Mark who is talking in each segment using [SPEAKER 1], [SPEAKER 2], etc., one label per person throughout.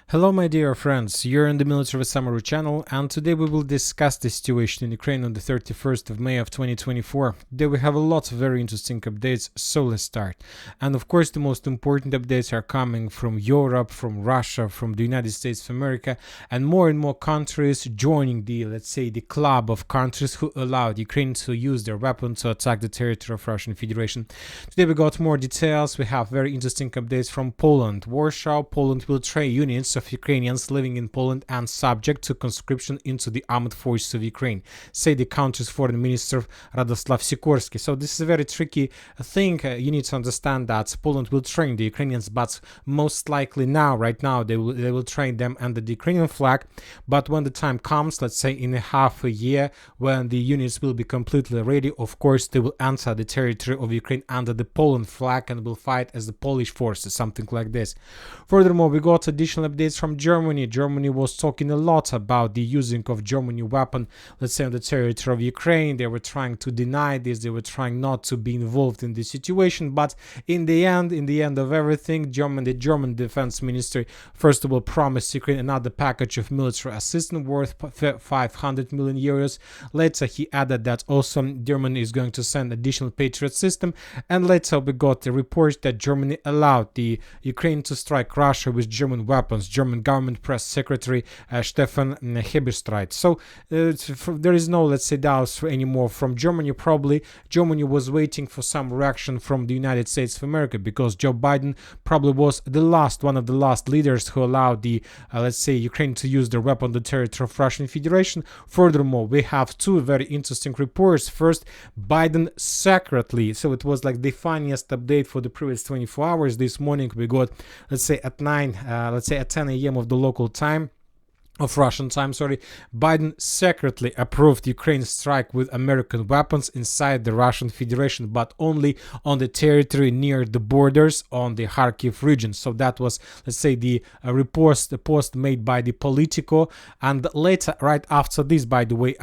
[SPEAKER 1] Hello my dear friends, you're in the Military Summary channel, and today we will discuss the situation in Ukraine on the 31st of May of 2024. Today we have a lot of very interesting updates, so let's start. And of course the most important updates are coming from Europe, from Russia, from the United States of America, and more countries joining the, let's say, the club of countries who allowed Ukraine to use their weapon to attack the territory of Russian Federation. Today we got more details. We have very interesting updates from Poland. Warsaw, Poland will train units of Ukrainians living in Poland and subject to conscription into the armed forces of Ukraine, say the country's foreign minister Radoslav Sikorsky. So this is a very tricky thing. You need to understand that Poland will train the Ukrainians, but most likely right now they will train them under the Ukrainian flag. But when the time comes, let's say in a half a year, when the units will be completely ready, of course they will enter the territory of Ukraine under the Poland flag and will fight as the Polish forces, something like this. Furthermore, we got additional updates from Germany. Germany was talking a lot about the using of Germany weapon, let's say, on the territory of Ukraine. They were trying to deny this. They were trying not to be involved in this situation. But in the end of everything, the German defense ministry, first of all, promised Ukraine another package of military assistance worth 500 million euros. Later, he added that also Germany is going to send additional Patriot system. And later, we got the report that Germany allowed the Ukraine to strike Russia with German weapons. German government press secretary Stefan Hebestreit. So there is no, let's say, doubts anymore from Germany. Probably Germany was waiting for some reaction from the United States of America, because Joe Biden probably was one of the last leaders who allowed the, let's say, Ukraine to use their weapon on the territory of Russian Federation. Furthermore, we have two very interesting reports. First, Biden secretly, so it was like the funniest update for the previous 24 hours. This morning we got, let's say at 10 a.m. of the local time, of Russian time, Biden secretly approved Ukraine's strike with American weapons inside the Russian Federation, but only on the territory near the borders on the Kharkiv region. So that was, let's say, the post made by the Politico. And later, right after this, by the way,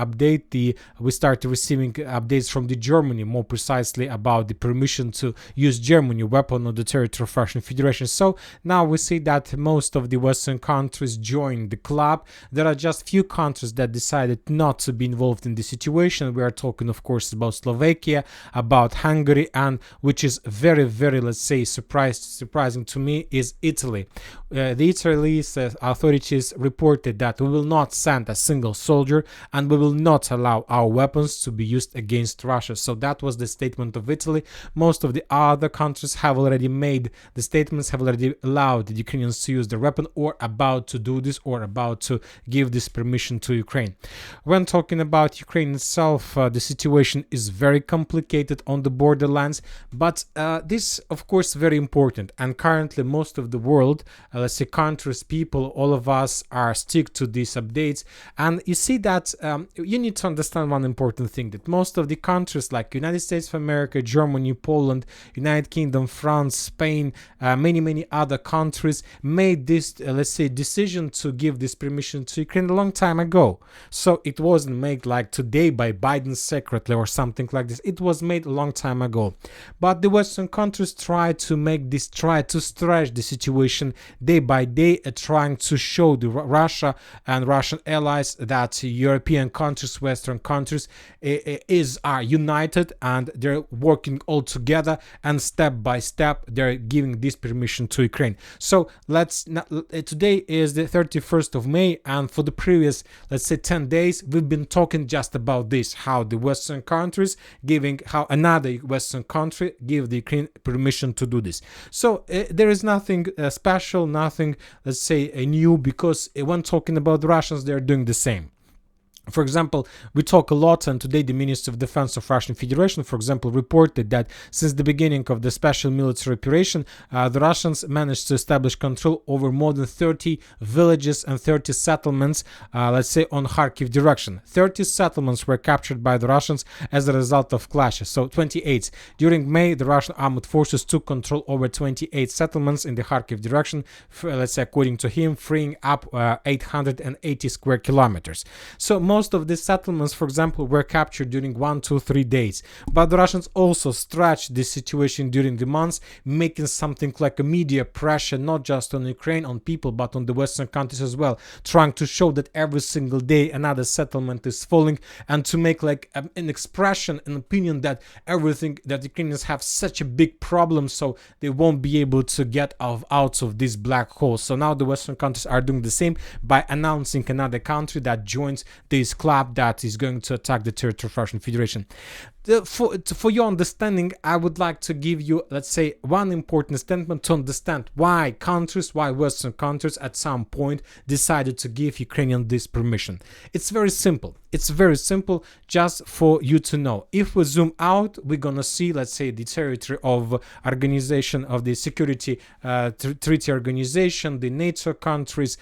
[SPEAKER 1] we started receiving updates from the Germany, more precisely about the permission to use Germany weapon on the territory of Russian Federation. So now we see that most of the Western countries joined the club. There are just few countries that decided not to be involved in the situation. We are talking, of course, about Slovakia, about Hungary, and which is very, let's say, surprising to me, is Italy. The Israelis authorities reported that we will not send a single soldier and we will not allow our weapons to be used against Russia. So that was the statement of Italy. Most of the other countries have already made the statements, have already allowed the Ukrainians to use their weapon, or about to do this, or about to give this permission to Ukraine. When talking about Ukraine itself, the situation is very complicated on the borderlands, but this, of course, very important. And currently, most of the world, let's say, countries, people, all of us are stick to these updates. And you see that you need to understand one important thing, that most of the countries like United States of America, Germany, Poland, United Kingdom, France, Spain, many other countries made this, let's say, decision to give this permission to Ukraine a long time ago. So it wasn't made like today by Biden secretly or something like this. It was made a long time ago. But the Western countries try to stretch the situation day by day, trying to show the Russia and Russian allies that European countries, Western countries are united, and they're working all together, and step by step they're giving this permission to Ukraine. So today is the 31st of May, and for the previous, let's say, 10 days, we've been talking just about this, how another Western country give the Ukraine permission to do this. So there is nothing special, nothing, let's say, new, because when talking about the Russians, they're doing the same. For example, we talk a lot, and today the Minister of Defense of Russian Federation, for example, reported that since the beginning of the special military operation, the Russians managed to establish control over more than 30 villages and 30 settlements, let's say, on Kharkiv direction. 30 settlements were captured by the Russians as a result of clashes, so 28. During May, the Russian armed forces took control over 28 settlements in the Kharkiv direction, let's say, according to him, freeing up 880 square kilometers. So most of these settlements, for example, were captured during 1, 2, 3 days. But the Russians also stretched this situation during the months, making something like a media pressure, not just on Ukraine, on people, but on the Western countries as well, trying to show that every single day another settlement is falling, and to make like an expression, an opinion that everything, that Ukrainians have such a big problem, so they won't be able to get out of this black hole. So now the Western countries are doing the same by announcing another country that joins this club that is going to attack the territory of Russian Federation. For your understanding, I would like to give you, let's say, one important statement to understand why Western countries at some point decided to give Ukrainian this permission. It's very simple. It's very simple, just for you to know. If we zoom out, we're gonna see, let's say, the territory of organization of the Security Treaty Organization, the NATO countries,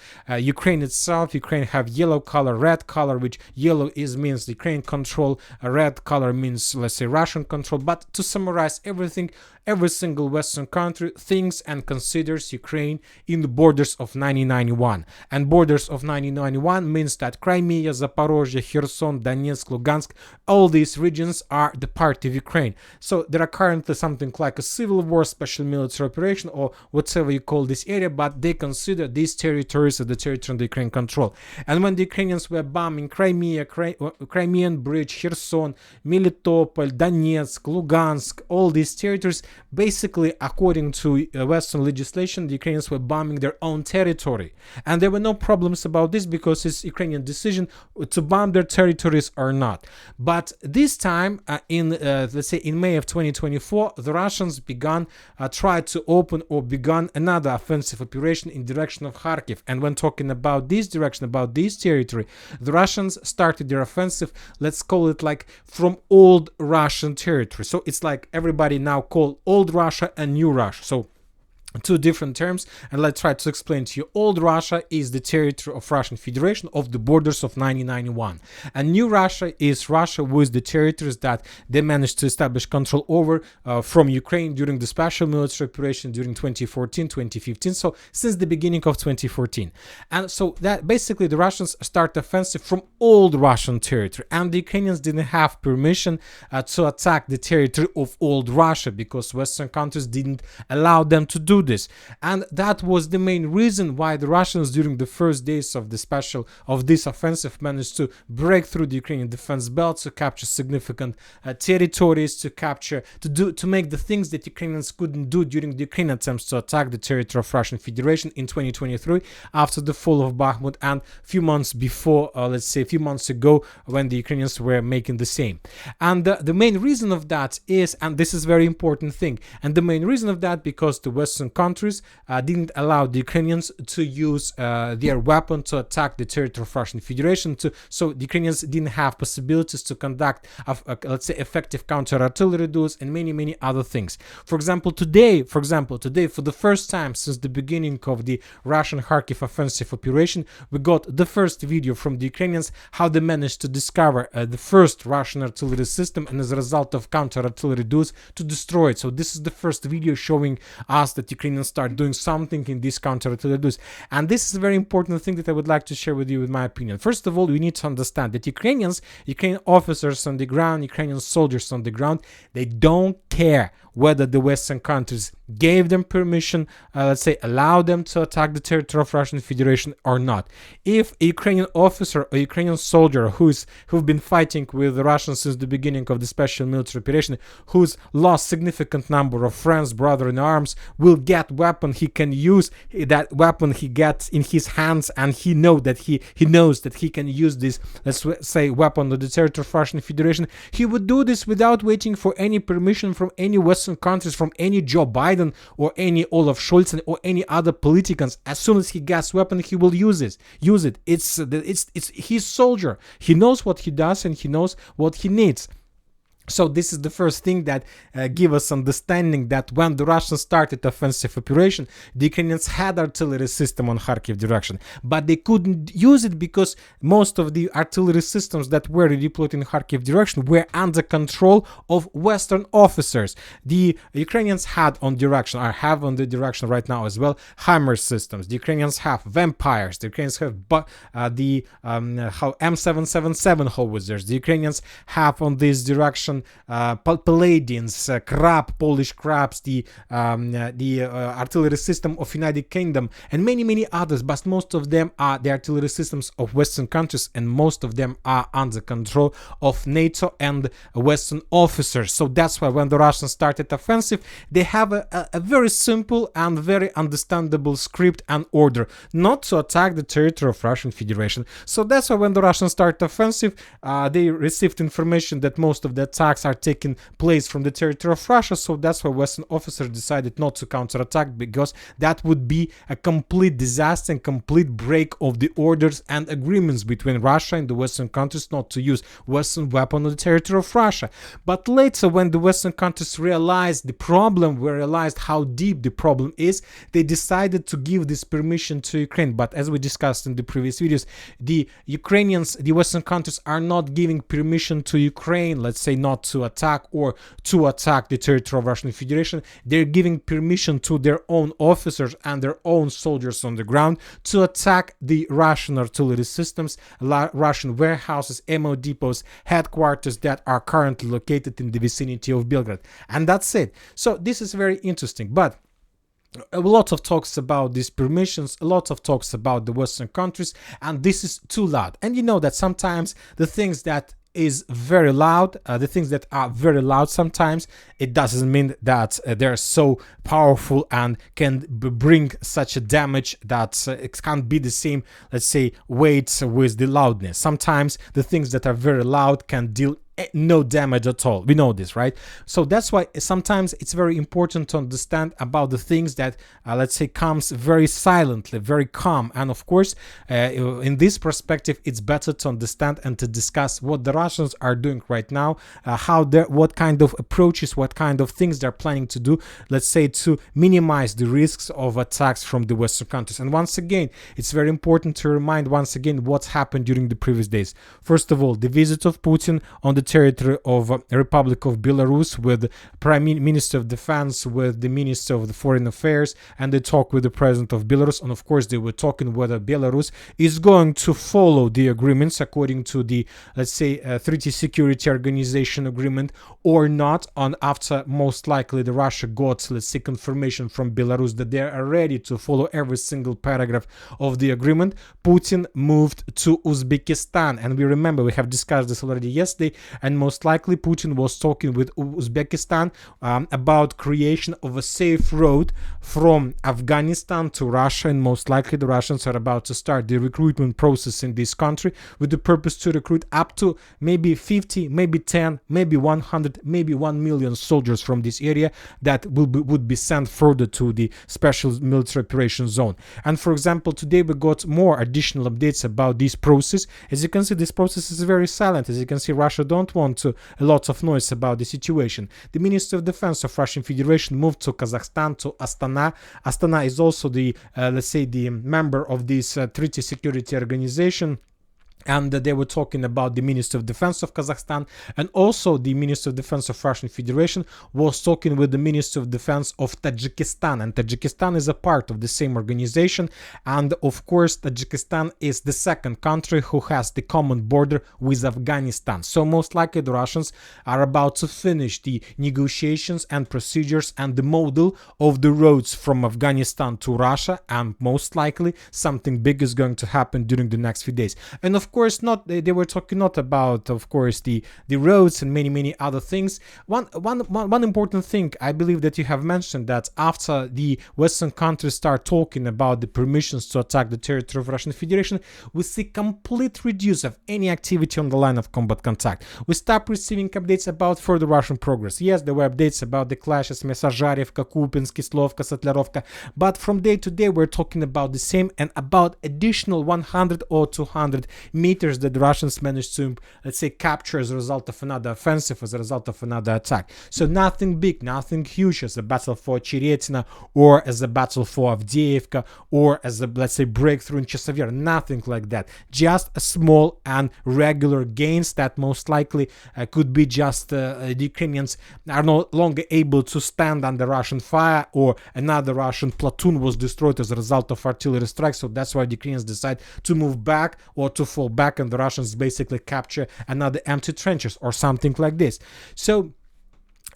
[SPEAKER 1] Ukraine itself. Ukraine have yellow color, red color, which yellow means Ukraine control, red color means, let's say, Russian control. But to summarize everything, every single Western country thinks and considers Ukraine in the borders of 1991. And borders of 1991 means that Crimea, Zaporozhye, Kherson, Donetsk, Lugansk, all these regions are the part of Ukraine. So there are currently something like a civil war, special military operation, or whatever you call this area, but they consider these territories as the territory under Ukraine control. And when the Ukrainians were bombing Crimea, Crimean Bridge, Kherson, Melitopol, Donetsk, Lugansk, all these territories, basically, according to Western legislation, the Ukrainians were bombing their own territory. And there were no problems about this because it's Ukrainian decision to bomb their territories or not. But this time, let's say in May of 2024, the Russians began another offensive operation in direction of Kharkiv. And when talking about this direction, about this territory, the Russians started their offensive, let's call it like from old Russian territory. So it's like everybody now call old Russia and new Russia. So two different terms, and let's try to explain to you. Old Russia is the territory of Russian Federation of the borders of 1991, and new Russia is Russia with the territories that they managed to establish control over from Ukraine during the special military operation during 2014, 2015, so since the beginning of 2014. And so that basically the Russians start offensive from old Russian territory, and the Ukrainians didn't have permission to attack the territory of old Russia because Western countries didn't allow them to do this. And that was the main reason why the Russians during the first days of this offensive managed to break through the Ukrainian defense belt, to capture significant territories, to make the things that Ukrainians couldn't do during the Ukrainian attempts to attack the territory of Russian Federation in 2023 after the fall of Bakhmut, and a few months before, let's say a few months ago, when the Ukrainians were making the same. And the main reason of that is, and this is a very important thing, and the main reason of that because the Western countries didn't allow the Ukrainians to use their weapon to attack the territory of Russian Federation. So the Ukrainians didn't have possibilities to conduct, let's say, effective counter-artillery duels and many other things. For example, today, for the first time since the beginning of the Russian Kharkiv offensive operation, we got the first video from the Ukrainians how they managed to discover the first Russian artillery system, and as a result of counter-artillery duels to destroy it. So this is the first video showing us that Ukrainians start doing something in these counter-artillery duels. And this is a very important thing that I would like to share with you, with my opinion. First of all, you need to understand that Ukrainian officers on the ground, Ukrainian soldiers on the ground, they don't care whether the Western countries gave them permission, let's say allowed them to attack the territory of Russian Federation or not. If a Ukrainian officer or Ukrainian soldier who've been fighting with the Russians since the beginning of the special military operation, who's lost significant number of friends, brother in arms, will get weapon, he can use that weapon he gets in his hands, and he knows that he can use this, let's say, weapon on the territory of Russian Federation. He would do this without waiting for any permission from any Western countries, from any Joe Biden or any Olaf Scholz or any other politicians. As soon as he gets weapon, he will use it. It's his soldier. He knows what he does and he knows what he needs. So this is the first thing that give us understanding that when the Russians started offensive operation, the Ukrainians had artillery system on Kharkiv direction, but they couldn't use it because most of the artillery systems that were deployed in Kharkiv direction were under control of Western officers. The Ukrainians had on direction, or have on the direction right now as well, Hammer systems. The Ukrainians have Vampires. The Ukrainians have the M777 howitzers. The Ukrainians have on this direction Palladians, Polish Crabs, the artillery system of United Kingdom, and many others. But most of them are the artillery systems of Western countries, and most of them are under control of NATO and Western officers. So that's why when the Russians started offensive, they have a very simple and very understandable script and order: not to attack the territory of Russian Federation. So that's why when the Russians started offensive, they received information that most of the attacks are taking place from the territory of Russia. So that's why Western officers decided not to counterattack, because that would be a complete disaster and complete break of the orders and agreements between Russia and the Western countries not to use Western weapons on the territory of Russia. But later, when the Western countries realized the problem, realized how deep the problem is, they decided to give this permission to Ukraine. But as we discussed in the previous videos, the Ukrainians, the Western countries, are not giving permission to Ukraine, let's say, not to attack or to attack the territory of Russian Federation. They're giving permission to their own officers and their own soldiers on the ground to attack the Russian artillery systems, Russian warehouses, ammo depots, headquarters that are currently located in the vicinity of Belgrade. And that's it. So this is very interesting. But a lot of talks about these permissions, a lot of talks about the Western countries, and this is too loud. And you know that sometimes the things that is very loud, the things that are very loud, sometimes it doesn't mean that they're so powerful and can bring such a damage that it can't be the same, let's say, weight with the loudness. Sometimes the things that are very loud can deal no damage at all. We know this, right? So that's why sometimes it's very important to understand about the things that let's say comes very silently, very calm. And of course, in this perspective, it's better to understand and to discuss what the Russians are doing right now, what kind of approaches, what kind of things they're planning to do, let's say, to minimize the risks of attacks from the Western countries. And once again, it's very important to remind once again what's happened during the previous days. First of all, the visit of Putin on the territory of Republic of Belarus with Prime Minister of Defense, with the Minister of the Foreign Affairs, and they talked with the President of Belarus. And of course, they were talking whether Belarus is going to follow the agreements according to the, let's say, Treaty Security Organization agreement or not. And after most likely the Russia got, let's say, confirmation from Belarus that they are ready to follow every single paragraph of the agreement, Putin moved to Uzbekistan. And we remember, we have discussed this already yesterday, and most likely Putin was talking with Uzbekistan about creation of a safe road from Afghanistan to Russia, and most likely the Russians are about to start the recruitment process in this country with the purpose to recruit up to maybe 50, maybe 10, maybe 100, maybe 1 million soldiers from this area that would be sent further to the special military operation zone. And for example, today we got more additional updates about this process. As you can see, this process is very silent. As you can see, Russia don't want a lot of noise about the situation. The Minister of Defense of Russian Federation moved to Kazakhstan, to Astana. Astana is also the, let's say, the member of this Treaty Security Organization. And they were talking about the Minister of Defense of Kazakhstan, and also the Minister of Defense of Russian Federation was talking with the Minister of Defense of Tajikistan, and Tajikistan is a part of the same organization. And of course, Tajikistan is the second country who has the common border with Afghanistan. So most likely the Russians are about to finish the negotiations and procedures and the model of the roads from Afghanistan to Russia, and most likely something big is going to happen during the next few days. And of course, they were talking not about, of course, the roads and many other things. One important thing I believe that you have mentioned, that after the Western countries start talking about the permissions to attack the territory of Russian Federation, we see complete reduce of any activity on the line of combat contact. We stop receiving updates about further Russian progress. Yes, there were updates about the clashes, Mesazharevka, Kupinsk, Kislovka, Satlarovka, but from day to day we're talking about the same and about additional 100 or 200 meters that the Russians managed to, let's say, capture as a result of another offensive, as a result of another attack. So nothing big, nothing huge as a battle for Cheretina or as a battle for Avdiivka or as a, let's say, breakthrough in Chasiv, nothing like that. Just a small and regular gains that most likely could be just the Ukrainians are no longer able to stand under Russian fire, or another Russian platoon was destroyed as a result of artillery strikes. So that's why the Ukrainians decide to move back or to fall back, and the Russians basically capture another empty trenches or something like this. So,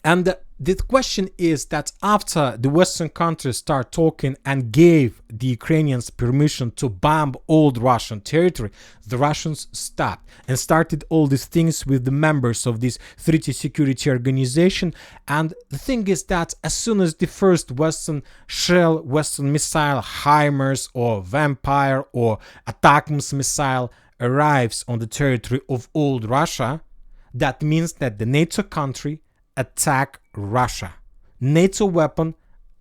[SPEAKER 1] and the question is that after the Western countries start talking and gave the Ukrainians permission to bomb old Russian territory, the Russians stopped and started all these things with the members of this Treaty Security Organization. And the thing is that as soon as the first Western shell, Western missile, HIMARS or Vampire or ATACMS missile arrives on the territory of old Russia, that means that the NATO country attack Russia. NATO weapon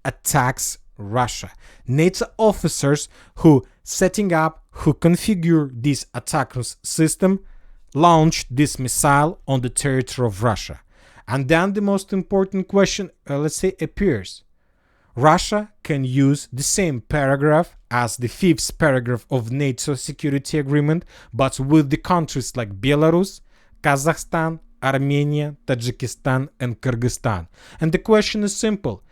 [SPEAKER 1] attacks Russia. NATO officers who setting up, who configure this ATACMS system, launched this missile on the territory of Russia. And then the most important question, let's say, appears. Russia can use the same paragraph as the 5th paragraph of NATO security agreement, but with the countries like Belarus, Kazakhstan, Armenia, Tajikistan, and Kyrgyzstan. And the question is simple.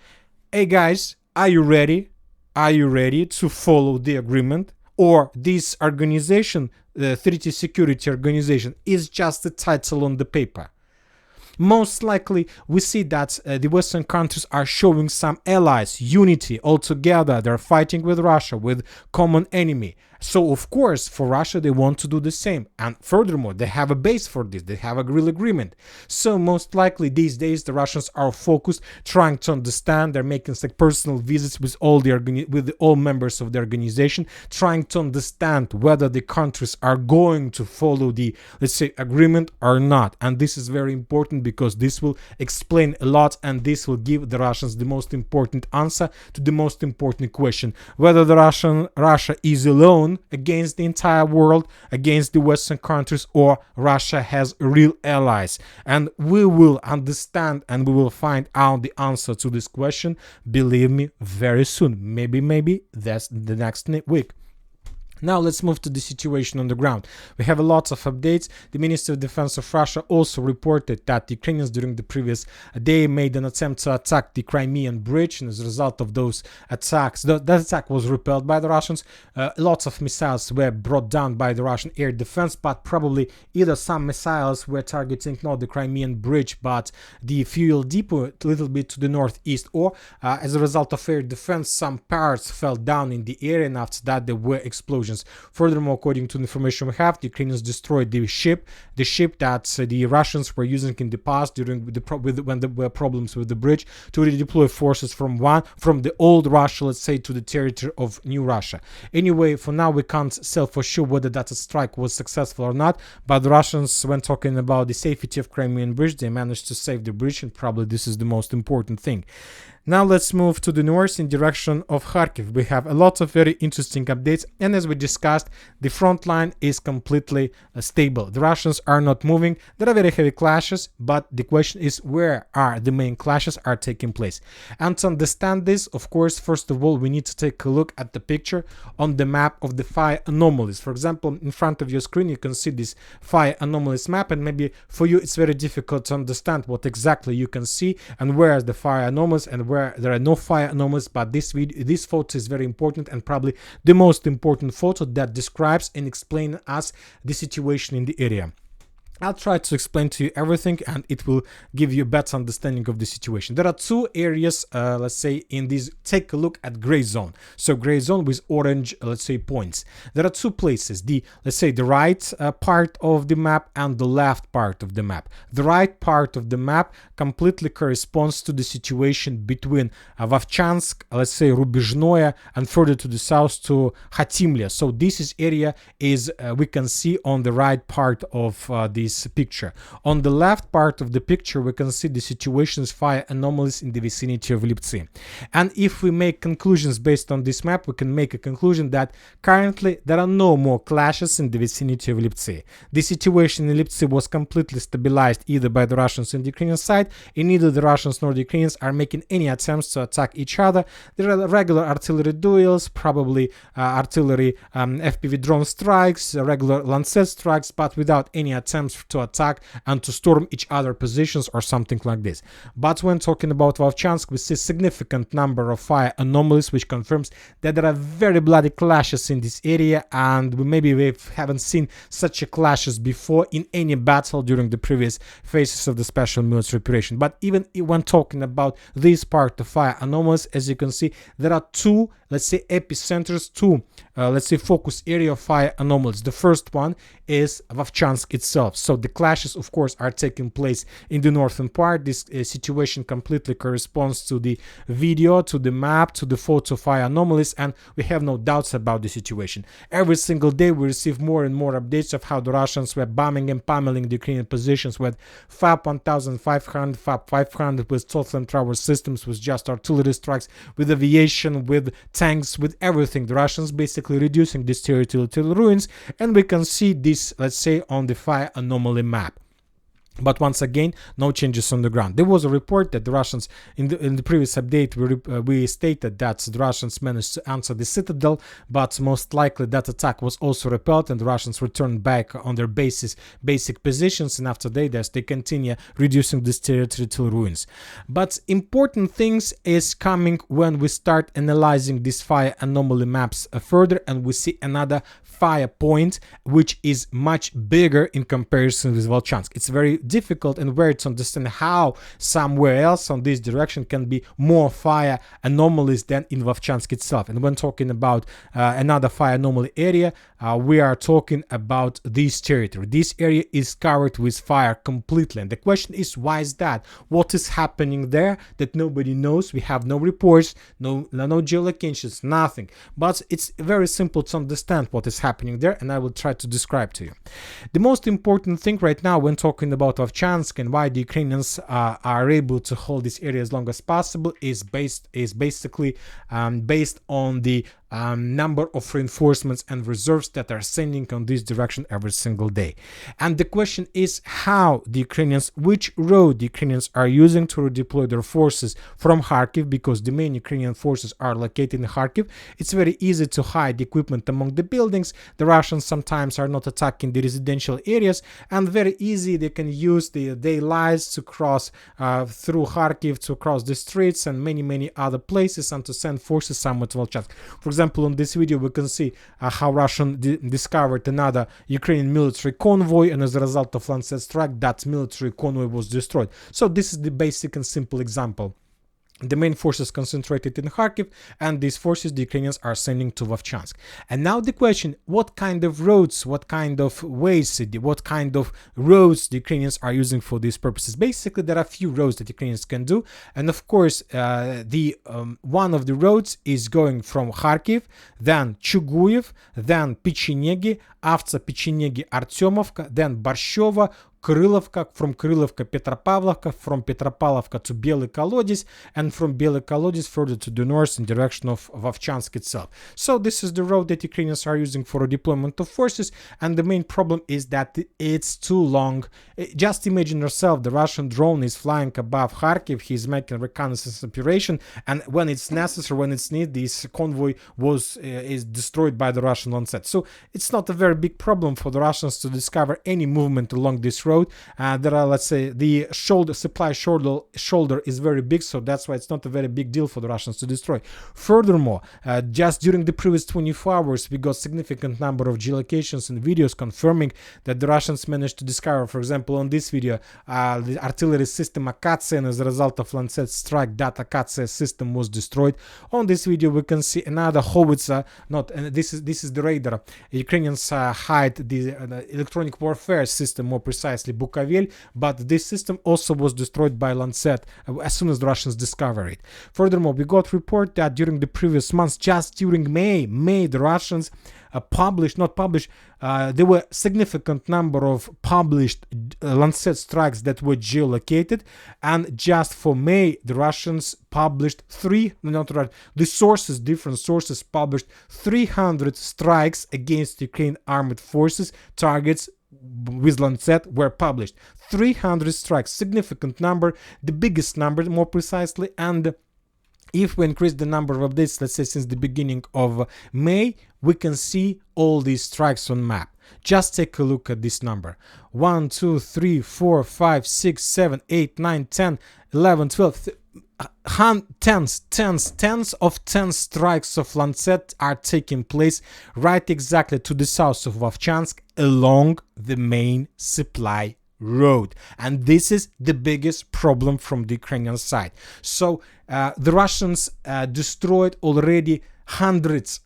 [SPEAKER 1] Hey guys, are you ready? Are you ready to follow the agreement? Or this organization, the Treaty Security Organization, is just a title on the paper? Most likely, we see that the Western countries are showing some allies, unity all together. They're fighting with Russia, with common enemy. So, of course, for Russia, they want to do the same. And furthermore, they have a base for this. They have a real agreement. So, most likely, these days, the Russians are focused, trying to understand. They're making like personal visits with all members of the organization, trying to understand whether the countries are going to follow the, let's say, agreement or not. And this is very important because this will explain a lot, and this will give the Russians the most important answer to the most important question: whether the Russia is alone against the entire world, against the Western countries, or Russia has real allies. And we will understand and we will find out the answer to this question, believe me, very soon. Maybe that's the next week. Now let's move to the situation on the ground. We have a lot of updates. The Ministry of Defense of Russia also reported that the Ukrainians during the previous day made an attempt to attack the Crimean bridge, and as a result of those attacks, that attack was repelled by the Russians. Lots of missiles were brought down by the Russian air defense, but probably either some missiles were targeting not the Crimean bridge but the fuel depot a little bit to the northeast, or as a result of air defense, some parts fell down in the area, and after that there were explosions. Furthermore, according to the information we have, the Ukrainians destroyed the ship that the Russians were using in the past when there were problems with the bridge to redeploy forces from the old Russia, let's say, to the territory of new Russia. Anyway, for now we can't say for sure whether that strike was successful or not, but the Russians, when talking about the safety of Crimean bridge, they managed to save the bridge, and probably this is the most important thing. Now let's move to the north in direction of Kharkiv. We have a lot of very interesting updates, and as we discussed, the front line is completely stable. The Russians are not moving. There are very heavy clashes, but the question is where are the main clashes are taking place. And to understand this, of course, first of all, we need to take a look at the picture on the map of the fire anomalies. For example, in front of your screen, you can see this fire anomalies map, and maybe for you it's very difficult to understand what exactly you can see and where are the fire anomalies and where there are no fire anomalies, but this photo is very important and probably the most important photo that describes and explains us the situation in the area. I'll try to explain to you everything, and it will give you a better understanding of the situation. There are two areas, let's say, in this. Take a look at gray zone. So gray zone with orange, let's say, points. There are two places, let's say the right part of the map and the left part of the map. The right part of the map completely corresponds to the situation between Vovchansk, let's say Rubizhnoye, and further to the south to Khatimlia. So this area is we can see on the right part of the this picture. On the left part of the picture, we can see the situations fire anomalies in the vicinity of Liptsi. And if we make conclusions based on this map, we can make a conclusion that currently there are no more clashes in the vicinity of Liptsi. The situation in Liptsi was completely stabilized either by the Russians and the Ukrainian side, and neither the Russians nor the Ukrainians are making any attempts to attack each other. There are regular artillery duels, probably artillery FPV drone strikes, regular Lancet strikes, but without any attempts to attack and to storm each other positions or something like this. But when talking about Vovchansk, we see significant number of fire anomalies, which confirms that there are very bloody clashes in this area, and maybe we haven't seen such a clashes before in any battle during the previous phases of the special military operation. But even when talking about this part of fire anomalies, as you can see, there are two, let's say, epicenters, two let's say focus area of fire anomalies. The first one is Vovchansk itself. So the clashes, of course, are taking place in the northern part. This situation completely corresponds to the video, to the map, to the photo fire anomalies, and we have no doubts about the situation. Every single day we receive more and more updates of how the Russians were bombing and pummeling the Ukrainian positions with FAB 1500, FAB 500, with total tower systems, with just artillery strikes, with aviation, with tanks, with everything. The Russians basically reducing this territory to ruins, and we can see this, let's say, on the fire anomaly map. But once again, no changes on the ground. There was a report that the Russians, in the previous update, we stated that the Russians managed to answer the citadel, but most likely that attack was also repelled and the Russians returned back on their basic positions, and after that they continue reducing this territory to ruins. But important things is coming when we start analyzing these fire anomaly maps further, and we see another fire point which is much bigger in comparison with Volchansk. It's very difficult and weird to understand how somewhere else on this direction can be more fire anomalies than in Vovchansk itself. And when talking about another fire anomaly area, we are talking about this territory. This area is covered with fire completely, and the question is, why is that? What is happening there that nobody knows? We have no reports, no geolocations, nothing. But it's very simple to understand what is happening there, and I will try to describe to you. The most important thing right now when talking about Vovchansk and why the Ukrainians are able to hold this area as long as possible is basically based on the number of reinforcements and reserves that are sending on this direction every single day. And the question is how the Ukrainians, which road the Ukrainians are using to redeploy their forces from Kharkiv, because the main Ukrainian forces are located in Kharkiv. It's very easy to hide equipment among the buildings. The Russians sometimes are not attacking the residential areas, and very easy they can use the daylights to cross through Kharkiv, to cross the streets and many other places, and to send forces somewhere to Volchansk. For example, on this video we can see how Russian discovered another Ukrainian military convoy, and as a result of Lancet strike, that military convoy was destroyed. So this is the basic and simple example. The main forces concentrated in Kharkiv, and these forces the Ukrainians are sending to Vovchansk. And now the question, what kind of roads, what kind of ways, what kind of roads the Ukrainians are using for these purposes? Basically, there are a few roads that Ukrainians can do, and of course, one of the roads is going from Kharkiv, then Chuguyev, then Pechenegi, after Pechenegi Artyomovka, then Борщево, Krylovka, from Krylovka Petropavlovka, from Petropavlovka to Белый Колодец, and from Белый Колодец further to the north in direction of Vovchansk itself. So this is the road that Ukrainians are using for deployment of forces, and the main problem is that it's too long. Just imagine yourself, the Russian drone is flying above Kharkiv, he's making reconnaissance operation, and when it's necessary, when it's needed, this convoy is destroyed by the Russian Lancet. So it's not a very big problem for the Russians to discover any movement along this road. There are, let's say, the supply shoulder is very big, so that's why it's not a very big deal for the Russians to destroy. Furthermore, just during the previous 24 hours, we got significant number of geolocations and videos confirming that the Russians managed to discover, for example, on this video, the artillery system Akatsiya, and as a result of Lancet strike, that Akatsiya system was destroyed. On this video, we can see another howitzer. This is the radar. Ukrainians hide the electronic warfare system, more precise, precisely Bukovel, but this system also was destroyed by Lancet as soon as the Russians discovered it. Furthermore, we got report that during the previous months, just during May, the Russians there were significant number of published Lancet strikes that were geolocated, and just for May, the Russians published different sources published 300 strikes against Ukraine armed forces. Targets with Lancet were published. 300 strikes, significant number, the biggest number more precisely, and if we increase the number of updates, let's say since the beginning of May, we can see all these strikes on map. Just take a look at this number. 1, 2, 3, 4, 5, 6, 7, 8, 9, 10, 11, 12, tens of 10 strikes of Lancet are taking place right exactly to the south of Vovchansk along the main supply road, and this is the biggest problem from the Ukrainian side. So the Russians destroyed already hundreds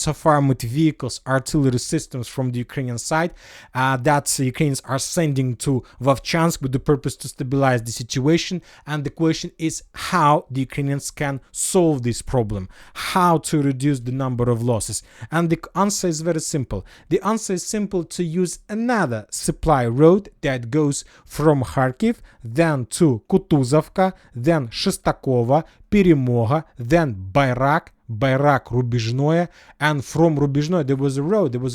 [SPEAKER 1] of armored vehicles, artillery systems from the Ukrainian side that Ukrainians are sending to Vovchansk with the purpose to stabilize the situation. And the question is how the Ukrainians can solve this problem, how to reduce the number of losses. And the answer is very simple. The answer is simple: to use another supply road that goes from Kharkiv, then to Kutuzovka, then Shestakova, Перемога, then Bayrak, Rubizhnoye, and from Rubizhnoye there was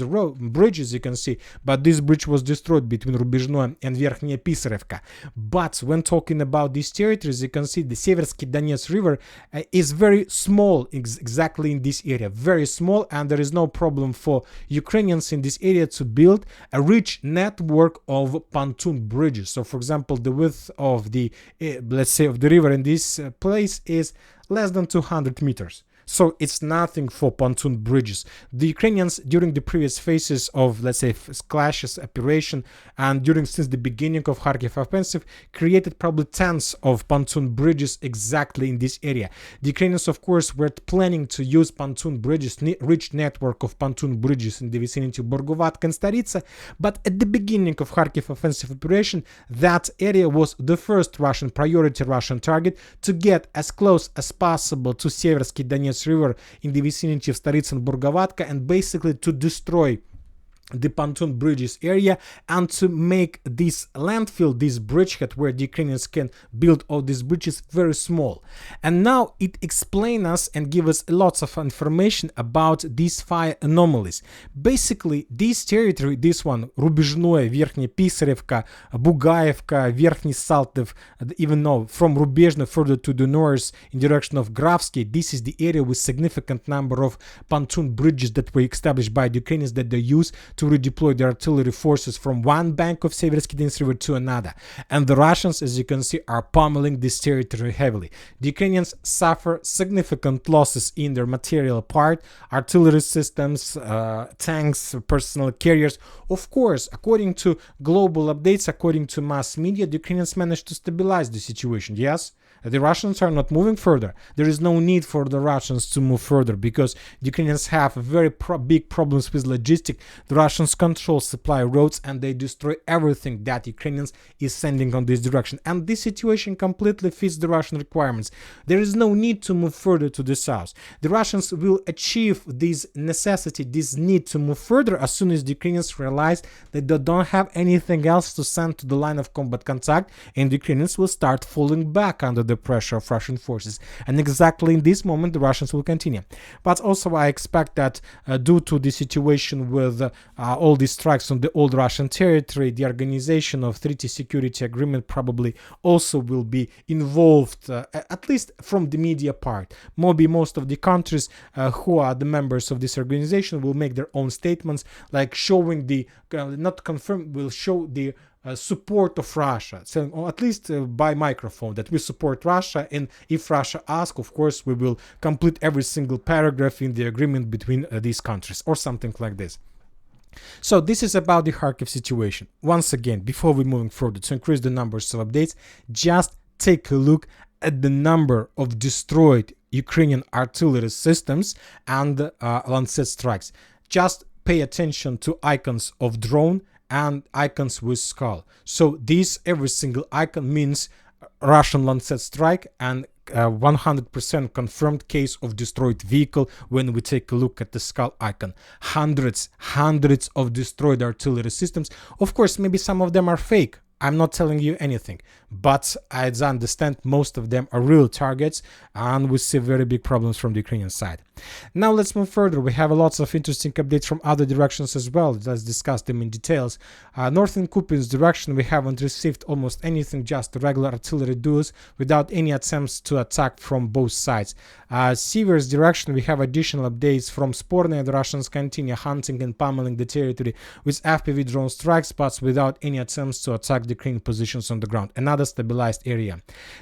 [SPEAKER 1] a bridge, as you can see, but this bridge was destroyed between Rubizhnoye and Verkhnyaya Pisarevka. But when talking about these territories, you can see the Seversky Donets River is very small, exactly in this area, very small, and there is no problem for Ukrainians in this area to build a rich network of pontoon bridges. So, for example, the width of the let's say of the river in this place is less than 200 meters. So it's nothing for pontoon bridges. The Ukrainians, during the previous phases of, let's say, clashes, operation, and since the beginning of Kharkiv offensive, created probably tens of pontoon bridges exactly in this area. The Ukrainians, of course, were planning to use pontoon bridges, rich network of pontoon bridges in the vicinity of Borgovatka and Staritsa, but at the beginning of Kharkiv offensive operation, that area was the first priority Russian target to get as close as possible to Seversky Donets River in the vicinity of Staritsa and Borgovatka, and basically to destroy the pontoon bridges area and to make this landfill, this bridgehead where the Ukrainians can build all these bridges, very small. And now it explains us and gives us lots of information about these fire anomalies. Basically, this territory, this one, Rubizhnoye, Verkhnyaya Pisarevka, Bugaevka, Verkhny Saltev, even though from Rubezhno further to the north in direction of Gravsky, this is the area with significant number of pontoon bridges that were established by the Ukrainians that they use to redeploy their artillery forces from one bank of Seversky Donets River to another. And the Russians, as you can see, are pummeling this territory heavily. The Ukrainians suffer significant losses in their material part, artillery systems, tanks, personal carriers. Of course, according to global updates, according to mass media, the Ukrainians managed to stabilize the situation. Yes, the Russians are not moving further. There is no need for the Russians to move further because the Ukrainians have very big problems with logistics. The Russians control supply roads and they destroy everything that Ukrainians is sending on this direction. And this situation completely fits the Russian requirements. There is no need to move further to the south. The Russians will achieve this necessity, this need to move further as soon as the Ukrainians realize that they don't have anything else to send to the line of combat contact, and the Ukrainians will start falling back under the pressure of Russian forces. And exactly in this moment the Russians will continue. But also I expect that due to the situation with all these strikes on the old Russian territory, the organization of Treaty Security Agreement probably also will be involved, at least from the media part. Maybe most of the countries who are the members of this organization will make their own statements, like showing the, not confirm, will show the support of Russia, so, or at least by microphone, that we support Russia, and if Russia asks, of course, we will complete every single paragraph in the agreement between these countries, or something like this. So this is about the Kharkiv situation. Once again, before we moving further to increase the numbers of updates, just take a look at the number of destroyed Ukrainian artillery systems and Lancet strikes. Just pay attention to icons of drone and icons with skull. So this every single icon means Russian Lancet strike and 100% confirmed case of destroyed vehicle when we take a look at the skull icon. Hundreds of destroyed artillery systems. Of course, maybe some of them are fake. I'm not telling you anything, but I understand most of them are real targets, and we see very big problems from the Ukrainian side. Now let's move further. We have lots of interesting updates from other directions as well. Let's discuss them in details. Northern Kupin's direction, we haven't received almost anything, just regular artillery duels without any attempts to attack from both sides. Sever's direction, we have additional updates from Sporny. The Russians continue hunting and pummeling the territory with FPV drone strikes, but without any attempts to attack the Ukrainian positions on the ground. Another stabilized area.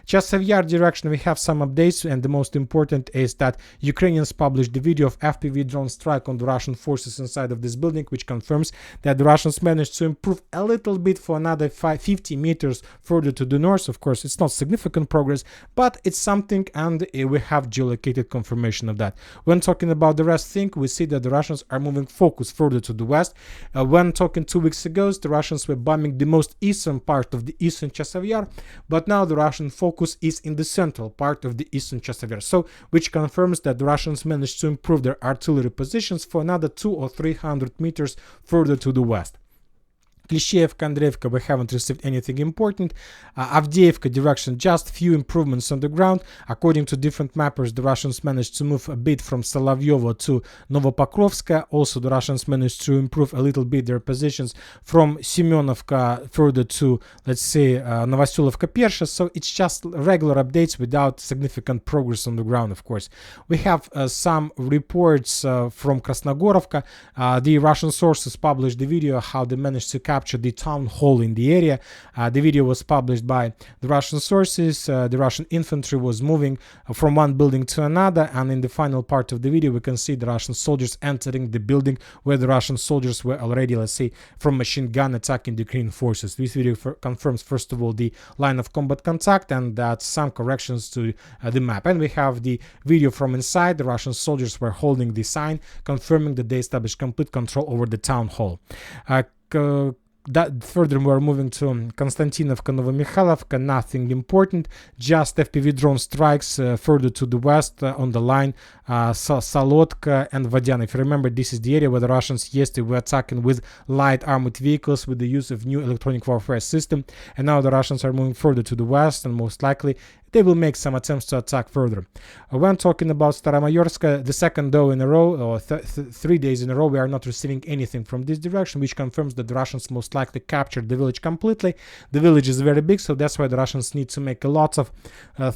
[SPEAKER 1] Chasiv Yar direction, we have some updates, and the most important is that Ukrainians published the video of FPV drone strike on the Russian forces inside of this building, which confirms that the Russians managed to improve a little bit for another 50 meters further to the north. Of course, it's not significant progress, but it's something, and we have geolocated confirmation of that. When talking about the rest thing, we see that the Russians are moving focus further to the west. When talking 2 weeks ago, the Russians were bombing the most eastern part of the eastern Chasiv Yar, but now the Russian focus is in the central part of the eastern Chasiv Yar, so which confirms that the Russians managed to improve their artillery positions for another 200 or 300 meters further to the west. Klishevka, Andreevka, we haven't received anything important. Avdiivka direction, just few improvements on the ground. According to different mappers, the Russians managed to move a bit from Solovyovo to Novopokrovska. Also, the Russians managed to improve a little bit their positions from Semyonovka further to, let's say, Novoselovka-Persha. So it's just regular updates without significant progress on the ground, of course. We have some reports from Krasnogorovka. The Russian sources published the video how they managed to capture the town hall in the area. The video was published by the Russian sources. The Russian infantry was moving from one building to another, and in the final part of the video we can see the Russian soldiers entering the building where the Russian soldiers were already, let's say, from machine gun attacking the Ukrainian forces. This video confirms first of all the line of combat contact and that some corrections to the map. And we have the video from inside. The Russian soldiers were holding the sign confirming that they established complete control over the town hall. Further, we're moving to Konstantinovka, Novomikhalovka, nothing important, just FPV drone strikes further to the west on the line, Salotka and Vadiana. If you remember, this is the area where the Russians yesterday were attacking with light armored vehicles with the use of new electronic warfare system, and now the Russians are moving further to the west, and most likely they will make some attempts to attack further. When talking about Staromayorska, the second day in a row, or 3 days in a row, we are not receiving anything from this direction, which confirms that the Russians most likely captured the village completely. The village is very big, so that's why the Russians need to make a lot of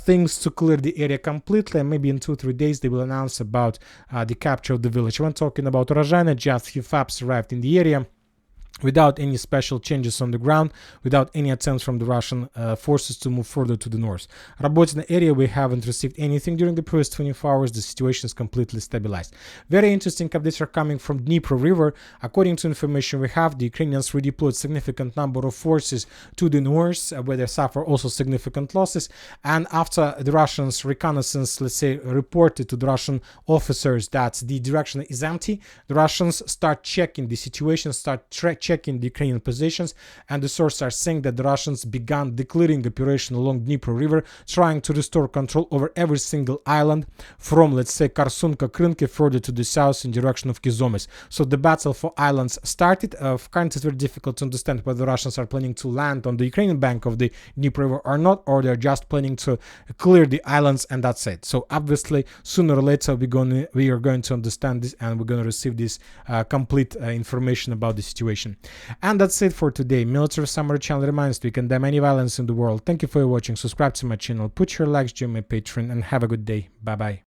[SPEAKER 1] things to clear the area completely, and maybe in 2-3 days they will announce about the capture of the village. When talking about Rozhana, just few FAPs arrived in the area without any special changes on the ground, without any attempts from the Russian forces to move further to the north. Rabotina area, we haven't received anything during the previous 24 hours. The situation is completely stabilized. Very interesting updates are coming from Dnipro River. According to information we have, the Ukrainians redeployed significant number of forces to the north, where they suffer also significant losses. And after the Russians' reconnaissance, let's say, reported to the Russian officers that the direction is empty, the Russians start checking the situation, start checking the Ukrainian positions, and the sources are saying that the Russians began declaring operation along Dnipro River, trying to restore control over every single island from, let's say, Karsunka, Krynki further to the south in direction of Kizomys. So the battle for islands started. Currently it's very difficult to understand whether the Russians are planning to land on the Ukrainian bank of the Dnipro River or not, or they're just planning to clear the islands and that's it. So obviously sooner or later we are going to understand this, and we're going to receive this complete information about the situation. And that's it for today. Military Summary channel reminds you, we condemn any violence in the world. Thank you for watching. Subscribe to my channel, put your likes, join my Patreon, and have a good day. Bye bye.